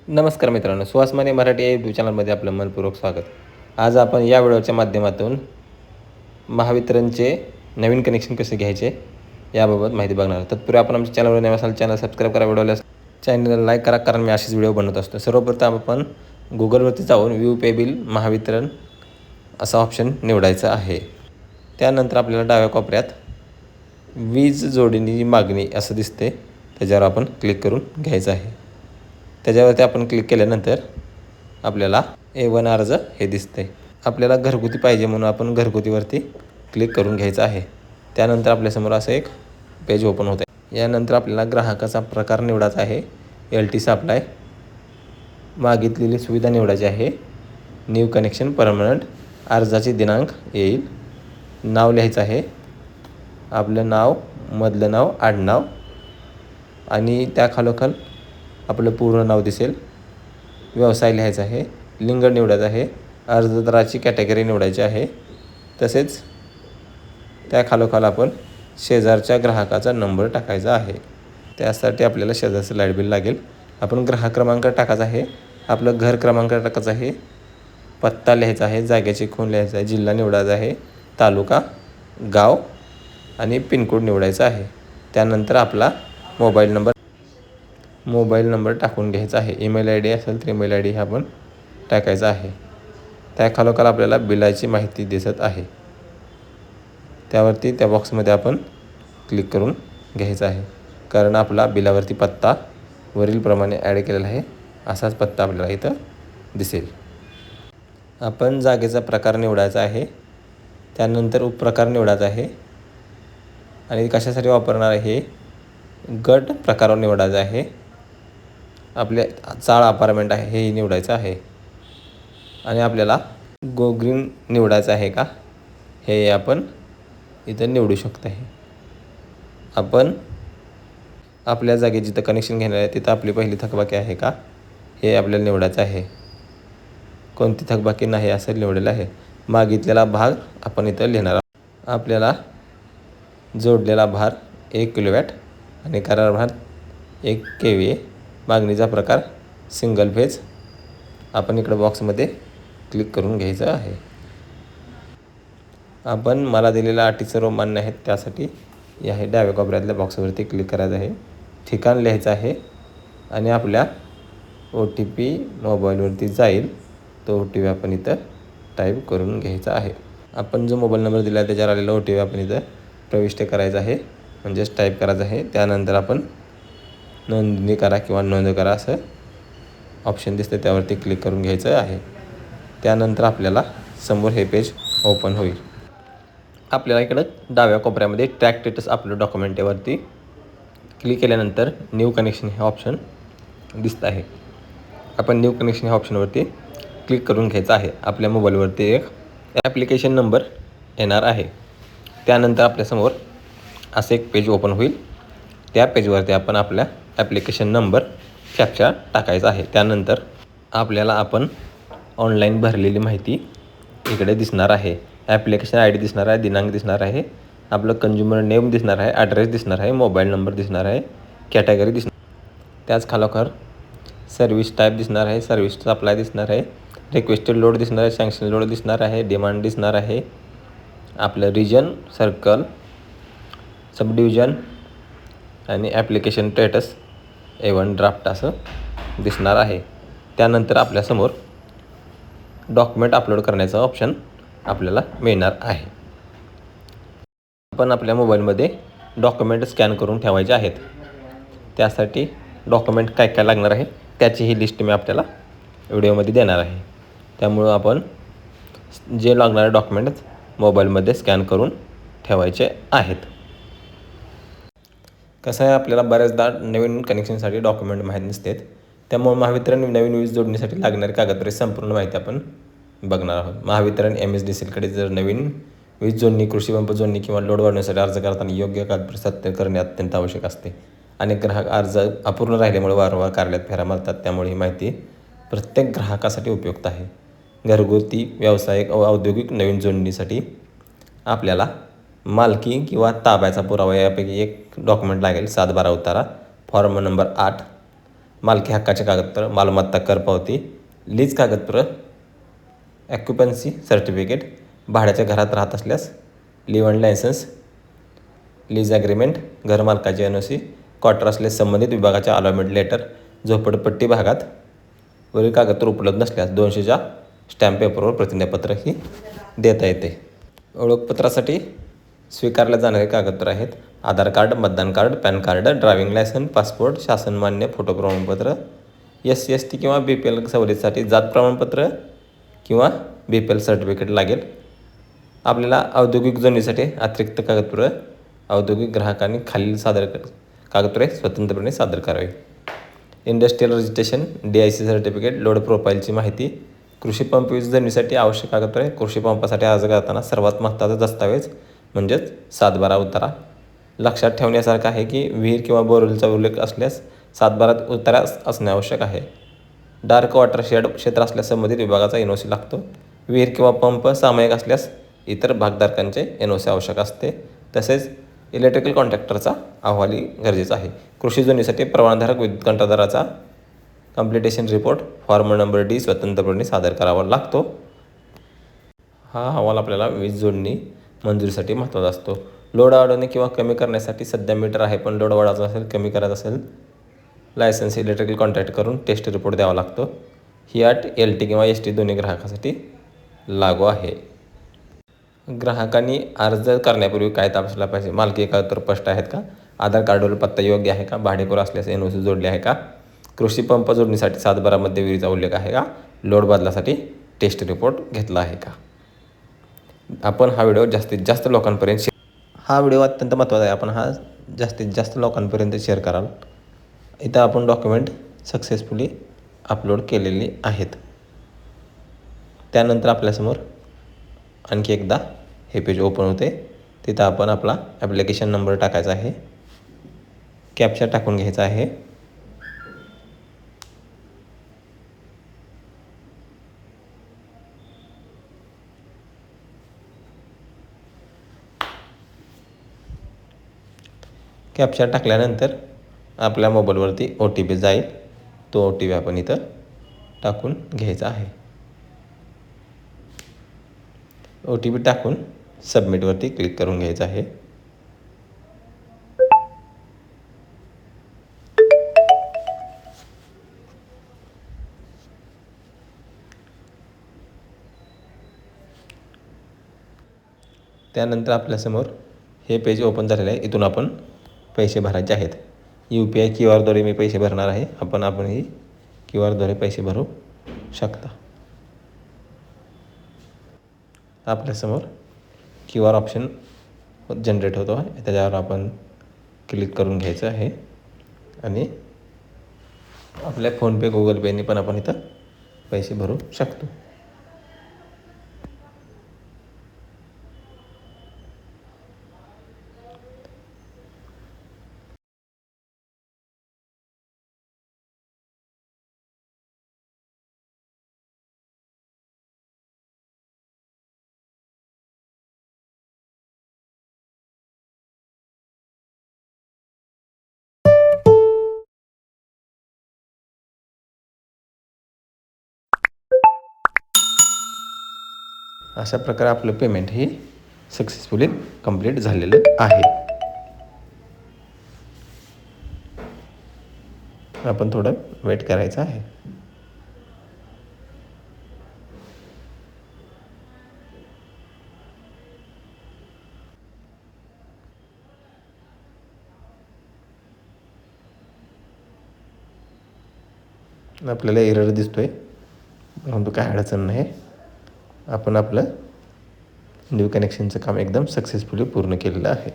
नमस्कार मित्रांनो, सुहास माने मराठी या यूट्यूब चॅनलमध्ये आपलं मनपूर्वक स्वागत. आज आपण या व्हिडिओच्या माध्यमातून महावितरणचे नवीन कनेक्शन कसे घ्यायचे याबाबत माहिती बघणार आहोत. तत्पूर्वी आपण आमच्या चॅनलवर नवीन असाल चॅनल सबस्क्राईब करा, व्हिडिओला चॅनलला लाईक करा, कारण मी असेच व्हिडिओ बनवत असतो. सर्वप्रथम आपण गुगलवरती जाऊन व्यू पे बिल महावितरण असा ऑप्शन निवडायचा आहे. त्यानंतर आपल्याला डाव्या कोपऱ्यात वीज जोडणी मागणी असं दिसते, त्याच्यावर आपण क्लिक करून घ्यायचं आहे. त्याच्यावरती आपण क्लिक केल्यानंतर आपल्याला A1 अर्ज हे दिसते. आपल्याला घरगुती पाहिजे म्हणून आपण घरगुतीवरती क्लिक करून घ्यायचं आहे. त्यानंतर आपल्यासमोर असं एक पेज ओपन होतं आहे. यानंतर आपल्याला ग्राहकाचा प्रकार निवडायचा आहे. LT सप्लाय, मागितलेली सुविधा निवडायची आहे, न्यू कनेक्शन परमनंट, अर्जाची दिनांक येईल, नाव लिहायचं आहे, आपलं नाव, मधलं नाव, आडनाव आणि त्याखालोखाल आपलं पूर्ण नाव दिसेल, व्यवसाय लिहायचा आहे, लिंग निवडायचं आहे, अर्जदाराची कॅटेगरी निवडायची आहे. तसेच त्याखालोखाल आपण शेजारच्या ग्राहकाचा नंबर टाकायचा आहे. त्यासाठी आपल्याला शेजारचं लाईट बिल लागेल. आपण ग्राहक क्रमांक टाकायचा आहे, आपलं घर क्रमांक टाकायचा आहे, पत्ता लिहायचा आहे, जागेची खूण लिहायचा आहे, जिल्हा निवडायचा आहे, तालुका, गाव आणि पिनकोड निवडायचा आहे. त्यानंतर आपला मोबाईल नंबर टाकून घ्यायचा आहे. ईमेल ID असेल तर ईमेल ID हा आपण टाकायचा आहे. त्याखालोखाल आपल्याला बिलाची माहिती दिसत आहे, त्यावरती त्या बॉक्समध्ये आपण क्लिक करून घ्यायचं आहे, कारण आपला बिलावरती पत्ता वरीलप्रमाणे ॲड केलेला आहे. असाच पत्ता आपल्याला इथं दिसेल. आपण जागेचा प्रकार निवडायचा आहे, त्यानंतर उपप्रकार निवडायचा आहे आणि कशासाठी वापरणार आहे गट प्रकार निवडायचा आहे. आपले चाळ अपार्टमेंट आहे हे निवडायचं आहे आणि आपल्याला गो ग्रीन निवडायचं आहे का हे आपण इथं निवडू शकतो आहे. आपण आपल्या जागी जिथं कनेक्शन घेणार आहे तिथं आपली पहिली थकबाकी आहे का हे आपल्याला निवडायचं आहे. कोणती थकबाकी नाही असं निवडलेलं आहे. मागितलेला भार आपण इथं लिहिणार आहोत. आपल्याला जोडलेला भार 1 किलोवॅट आणि करार भार 1 kVA. मागणीचा प्रकार सिंगल फेज आपण इकडं बॉक्समध्ये क्लिक करून घ्यायचं आहे. आपण मला दिलेल्या अटी सर्व मान्य आहेत, त्यासाठी या हे डाव्या कोपऱ्यातल्या बॉक्सवरती क्लिक करायचं आहे, ठिकाण लिहायचं आहे आणि आपल्या OTP मोबाईलवरती जाईल तो OTP आपण इथं टाईप करून घ्यायचा आहे. आपण जो मोबाईल नंबर दिला आहे त्याच्यावर आलेला OTP आपण इथं प्रविष्ट करायचा आहे, म्हणजेच टाईप करायचं आहे. त्यानंतर आपण नोंदणी करा किंवा नोंद करा असं ऑप्शन दिसतं, त्यावरती क्लिक करून घ्यायचं आहे. त्यानंतर आपल्याला समोर हे पेज ओपन होईल. आपल्याला इकडं डाव्या कोपऱ्यामध्ये ट्रॅक स्टेटस अपलोड डॉक्युमेंट यावरती क्लिक केल्यानंतर न्यू कनेक्शन हे ऑप्शन दिसतं आहे. आपण न्यू कनेक्शन ह्या ऑप्शनवरती क्लिक करून घ्यायचं आहे. आपल्या मोबाईलवरती एक ॲप्लिकेशन नंबर येणार आहे. त्यानंतर आपल्यासमोर असं एक पेज ओपन होईल. त्या पेजवरती आपण आपल्या ॲप्लिकेशन नंबर कॅप्चा टाकायचा आहे. त्यानंतर आपल्याला आपण ऑनलाईन भरलेली माहिती इकडे दिसणार आहे. ॲप्लिकेशन ID दिसणार आहे, दिनांक दिसणार आहे, आपलं कंझ्युमर नेम दिसणार आहे, ॲड्रेस दिसणार आहे, मोबाईल नंबर दिसणार आहे, कॅटेगरी दिसणार, त्याच खालोखाल सर्व्हिस टाईप दिसणार आहे, सर्व्हिस सप्लाय दिसणार आहे, रिक्वेस्टेड लोड दिसणार आहे, सँक्शन लोड दिसणार आहे, डिमांड दिसणार आहे, आपलं रिजन, सर्कल, सब डिव्हिजन आणि ॲप्लिकेशन स्टेटस A1 ड्राफ्ट असं दिसणार आहे. त्यानंतर आपल्यासमोर डॉक्युमेंट अपलोड करण्याचं ऑप्शन आपल्याला मिळणार आहे. आपण आपल्या मोबाईलमध्ये डॉक्युमेंट स्कॅन करून ठेवायचे आहेत. त्यासाठी डॉक्युमेंट काय काय लागणार आहे त्याची ही लिस्ट मी आपल्याला व्हिडिओमध्ये देणार आहे. त्यामुळं आपण जे लागणारे डॉक्युमेंट मोबाईलमध्ये स्कॅन करून ठेवायचे आहेत. कसं आहे, आपल्याला बऱ्याचदा नवीन कनेक्शनसाठी डॉक्युमेंट माहीत नसतात, त्यामुळे महावितरण नवीन वीज जोडणीसाठी लागणारी कागदपत्रे संपूर्ण माहिती आपण बघणार आहोत. महावितरण MSDCLकडे जर नवीन वीज जोडणी, कृषी पंप जोडणी किंवा लोड वाढवण्यासाठी अर्ज करताना योग्य कागदपत्रे सत्य करणे अत्यंत आवश्यक असते. अनेक ग्राहक अर्ज अपूर्ण राहिल्यामुळे वारंवार कार्यालयात फेऱ्या मारतात, त्यामुळे ही माहिती प्रत्येक ग्राहकासाठी उपयुक्त आहे. घरगुती, व्यावसायिक व औद्योगिक नवीन जोडणीसाठी आपल्याला मालकी किंवा ताब्याचा पुरावा यापैकी एक डॉक्युमेंट लागेल. 7/12 उतारा, फॉर्म नंबर 8, मालकी हक्काचे कागदपत्र, मालमत्ता कर पावती, लीज कागदपत्र, ॲक्युपन्सी सर्टिफिकेट, भाड्याच्या घरात राहत असल्यास लिव्ह लायसन्स, लीज ॲग्रीमेंट, घरमालकाची NOC, क्वार्टर असल्यास संबंधित विभागाच्या अलॉटमेंट लेटर, झोपडपट्टी भागात वरील कागदपत्र उपलब्ध नसल्यास 200च्या स्टॅम्प पेपरवर प्रतिज्ञापत्रही देता येते. ओळखपत्रासाठी स्वीकारल्या जाणारे कागदपत्र आहेत आधार कार्ड, मतदान card, PAN card, driving licence, passport, शासनमान्य फोटो प्रमाणपत्र, SC/ST किंवा BPL सवलतीसाठी जात प्रमाणपत्र किंवा BPL सर्टिफिकेट लागेल. आपल्याला औद्योगिक जोडणीसाठी अतिरिक्त कागदपत्र औद्योगिक ग्राहकांनी खालील कागदपत्रे स्वतंत्रपणे सादर करावी. Industrial registration, DIC certificate, load प्रोफाईलची माहिती, कृषी पंप वीज जोडणीसाठी आवश्यक कागदपत्रे. कृषी पंपासाठी अर्ज करताना सर्वात महत्त्वाचा दस्तावेज म्हणजेच 7/12 उतारा. लक्षात ठेवण्यासारखं आहे की विहीर किंवा बोरवेलचा उल्लेख असल्यास 7/12 उतारा असणे आवश्यक आहे. डार्क वॉटर शेड क्षेत्र असल्यास संबंधित विभागाचा NOC लागतो. विहीर किंवा पंप सामायिक असल्यास इतर भागधारकांचे NOC आवश्यक असते. तसेच इलेक्ट्रिकल कॉन्ट्रॅक्टरचा अहवालही गरजेचा आहे. कृषी जोडणीसाठी परवानाधारक विद्युत कंत्राटदाराचा कम्प्लिटेशन रिपोर्ट फॉर्म नंबर D स्वतंत्रपणे सादर करावा लागतो. हा अहवाल आपल्याला वीज जोडणी मंजुरीसाठी महत्त्वाचा असतो. लोड वाढवणे किंवा कमी करण्यासाठी सध्या मीटर आहे, पण लोड वाढवायचा असेल, कमी करायचा असेल, लायसन्स इलेक्ट्रिकल कॉन्ट्रॅक्ट करून टेस्ट रिपोर्ट द्यावा लागतो. ही अट LT किंवा ST दोन्ही ग्राहकासाठी लागू आहे. ग्राहकांनी अर्ज करण्यापूर्वी काय तपासला पाहिजे? मालकी कागदपत्र स्पष्ट आहेत का? आधार कार्डवर पत्ता योग्य आहे का? भाडेकरू असल्यास NOC जोडले आहे का? कृषी पंप जोडणीसाठी 7/12 मध्ये विहिरीचा उल्लेख आहे का? लोड बदलासाठी टेस्ट रिपोर्ट घेतला आहे का? आपण हा व्हिडिओ जास्तीत जास्त लोकांपर्यंत हा व्हिडिओ अत्यंत महत्त्वाचा आहे. आपण हा जास्तीत जास्त लोकांपर्यंत शेअर कराल. इथं आपण डॉक्युमेंट सक्सेसफुली अपलोड केलेली आहेत. त्यानंतर आपल्यासमोर आणखी एकदा हे पेज ओपन होते. तिथं आपण आपला ॲप्लिकेशन नंबर टाकायचा आहे, कॅप्चा टाकून घ्यायचा आहे. कॅप्चा टाकल्यानंतर आपल्या मोबाईलवरती OTP जाईल. तो OTP आपण इथं टाकून घ्यायचा आहे. OTP टाकून सबमिटवरती क्लिक करून घ्यायचं आहे. त्यानंतर आपल्यासमोर हे पेज ओपन झालेलं आहे. इथून आपण पैसे भरायचे आहेत. UPI QR द्वारे मी पैसे भरणार आहे. आपणही QR द्वारे पैसे भरू शकता. आपल्यासमोर QR ऑप्शन जनरेट होतो आहे. त्याच्यावर आपण क्लिक करून घ्यायचं आहे आणि आपल्या फोनपे, गुगल पेने पण आपण इथं पैसे भरू शकतो. अशा प्रकारे आपलं पेमेंट हे सक्सेसफुली कंप्लीट झालेलं आहे. आपण थोडं वेट करायचं आहे. आपल्याला एरर दिसतोय, परंतु काय अडचण नाही. आपण आपलं न्यू कनेक्शनचं काम एकदम सक्सेसफुली पूर्ण केलेलं आहे.